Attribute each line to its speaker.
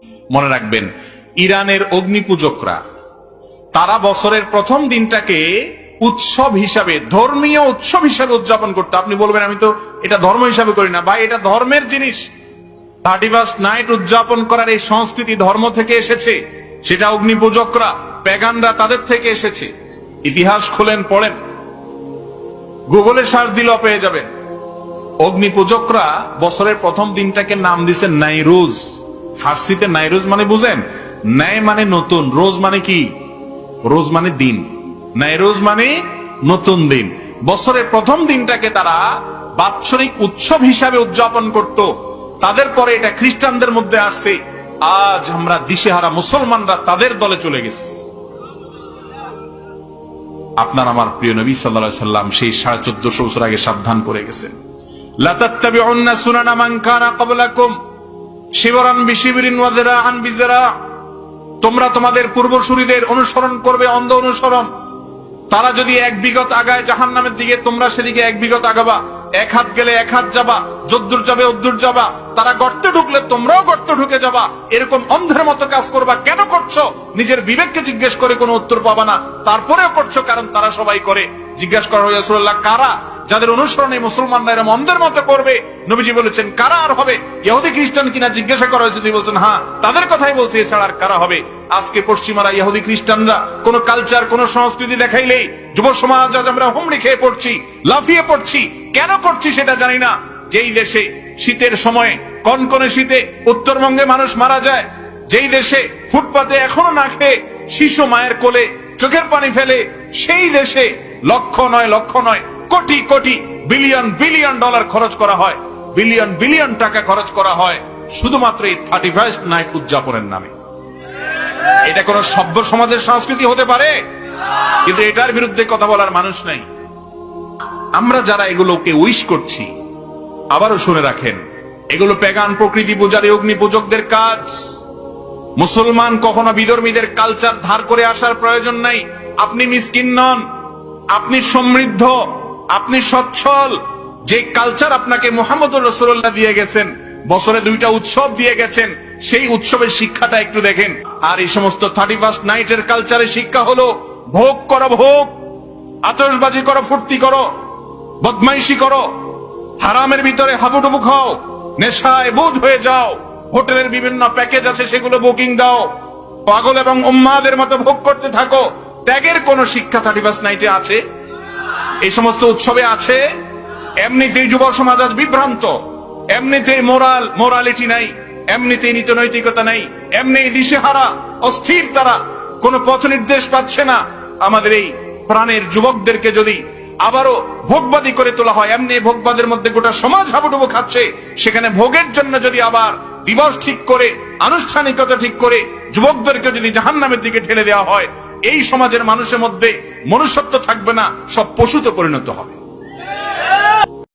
Speaker 1: মনে রাখবেন, ইরানের অগ্নিপূজকরা তারা বছরের প্রথম দিনটাকে উৎসব হিসাবে, ধর্মীয় উৎসব হিসাবে উদযাপন করতো। আপনি বলবেন আমি তো এটা ধর্ম হিসাবে করি না। ভাই, এটা ধর্মের জিনিস। 31st নাইট উদযাপন করার এই সংস্কৃতি ধর্ম থেকে এসেছে। সেটা অগ্নিপূজকরা, প্যাগানরা তাদের থেকে এসেছে। ইতিহাস খোলেন, পড়েন, গুগলে সার্চ দিলেও পেয়ে যাবেন। অগ্নিপূজকরা বছরের প্রথম দিনটাকে নাম দিছে নাইরুজ। ফার্সিতে নাইরুজ মানে বুঝেন? ন্যায় মানে নতুন, রোজ মানে কি? রোজ মানে দিন, নাইরুজ মানে নতুন দিন। বছরের প্রথম দিনটাকে তারা বাৎসরিক উৎসব হিসাবে উদযাপন করত। তাদের পরে এটা খ্রিস্টানদের মধ্যে আসছে। আজ আমরা দিশেহারা মুসলমানরা তাদের দলে চলে গেছি। আপনার আমার প্রিয় নবী সাল্লাল্লাহু আলাইহি সাল্লাম সেই 1450 বছর আগে সাবধান করে গেছেন, লা তাত্তাবিউন্না সুনানা মান কানা ক্বাবলাকুম শিবরান বিশিবরিন ওয়া যিরাআন বিযিরা। তোমরা তোমাদের পূর্বসূরীদের অনুসরণ করবে, অন্ধ অনুসরণ। তারা যদি 1 বিঘত আগায় জাহান্নামের দিকে, তোমরা সেদিকে 1 বিঘত আগাবা। 1 হাত গেলে 1 হাত যাবা, যদ্দূর যাবে অদ্দূর যাবা। তারা গর্তে ঢুকলে তোমরাও গর্তে ঢুকে যাবা। এরকম অন্ধের মতো কাজ করবা। কেন করছো? নিজের বিবেককে জিজ্ঞেস করে কোনো উত্তর পাবা না, তারপরেও করছো কারণ তারা সবাই করে। জিজ্ঞাসা করা হয়, ইয়া রাসূলুল্লাহ, কারা? যাদের অনুসরণে মুসলমানরা এরকম অন্ধের মতো করবে। নবীজি বলেছেন, কারা আর হবে? ইহুদি খ্রিস্টান কিনা জিজ্ঞাসা করা হয়েছে, তিনি বলছেন হ্যাঁ, তাদের কথাই বলছি, এছাড়া আর কারা হবে? আজকে পশ্চিমারা, ইহুদি খ্রিস্টানরা কোন কালচার, কোন সংস্কৃতি দেখাইলেই যুব সমাজ আজ আমরা হুমড়ি খেয়ে পড়ছি, লাফিয়ে পড়ছি। কেন করছি সেটা জানি না। যেই দেশে শীতের সময়, কনকনে শীতে উত্তরবঙ্গে মানুষ মারা যায়, যেই দেশে ফুটপাতে এখনো না খেয়ে শিশু মায়ের কোলে চোখের পানি ফেলে, সেই দেশে লক্ষ নয় crore crore billion billion dollar খরচ করা হয়, বিলিয়ন বিলিয়ন টাকা খরচ করা হয় শুধুমাত্র এই 31st নাইট উদযাপনের নামে। এটা কোন সভ্য সমাজের সংস্কৃতি হতে পারে? কিন্তু এটার বিরুদ্ধে কথা বলার মানুষ নাই। আমরা যারা এগুলোকে উইশ করছি, আবারও শুনে রাখেন, এগুলো প্যাগান প্রকৃতি পূজারী অগ্নিপূজকদের কাজ। মুসলমান কখনো বিধর্মীদের কালচার ধার করে আসার প্রয়োজন নাই। আপনি মিসকিন নন, আপনি সমৃদ্ধ, আপনি সচ্ছল। যে কালচার আপনাকে মুহাম্মদুর রাসূলুল্লাহ দিয়ে গেছেন, বছরে 2টা উৎসব দিয়ে গেছেন, সেই উৎসবের শিক্ষাটা একটু দেখেন। আর এই সমস্ত 31st নাইটের কালচারের শিক্ষা হলো ভোগ করো, ভোগ, আতশবাজি করো, ফুর্তি করো, বদমাইশি করো, হারামের ভিতরে হাবুডুবু খাও, নেশায় বুধ হয়ে যাও, হোটেলের বিভিন্ন প্যাকেজ আছে সেগুলো বুকিং দাও, পাগল এবং উম্মাদের মতো ভোগ করতে থাকো। ত্যাগের কোন শিক্ষা 31st নাইটে আছে? এই সমস্ত উৎসবে আছে? এমনিতেই যুব সমাজ আজ বিভ্রান্ত, এমনিতেই মোরালিটি নাই, এমনিতেই নীতি নৈতিকতা নাই, এমনি দিশেহারা, অস্থির। তারা কোন পথ নির্দেশ পাচ্ছে না। আমাদের এই প্রাণের যুবকদেরকে যদি আবারও ভোগবাদী করে তোলা হয়, এমনি ভোগবাদের মধ্যে গোটা সমাজ হাবুডুবু খাচ্ছে, সেখানে ভোগের জন্য যদি আবার দিবস ঠিক করে, আনুষ্ঠানিকতা ঠিক করে যুবকদেরকে যদি জাহান্নামের দিকে ঠেলে দেওয়া হয়, এই সমাজের মানুষের মধ্যে মনুষ্যত্ব থাকবে না, সব পশুতে পরিণত হবে।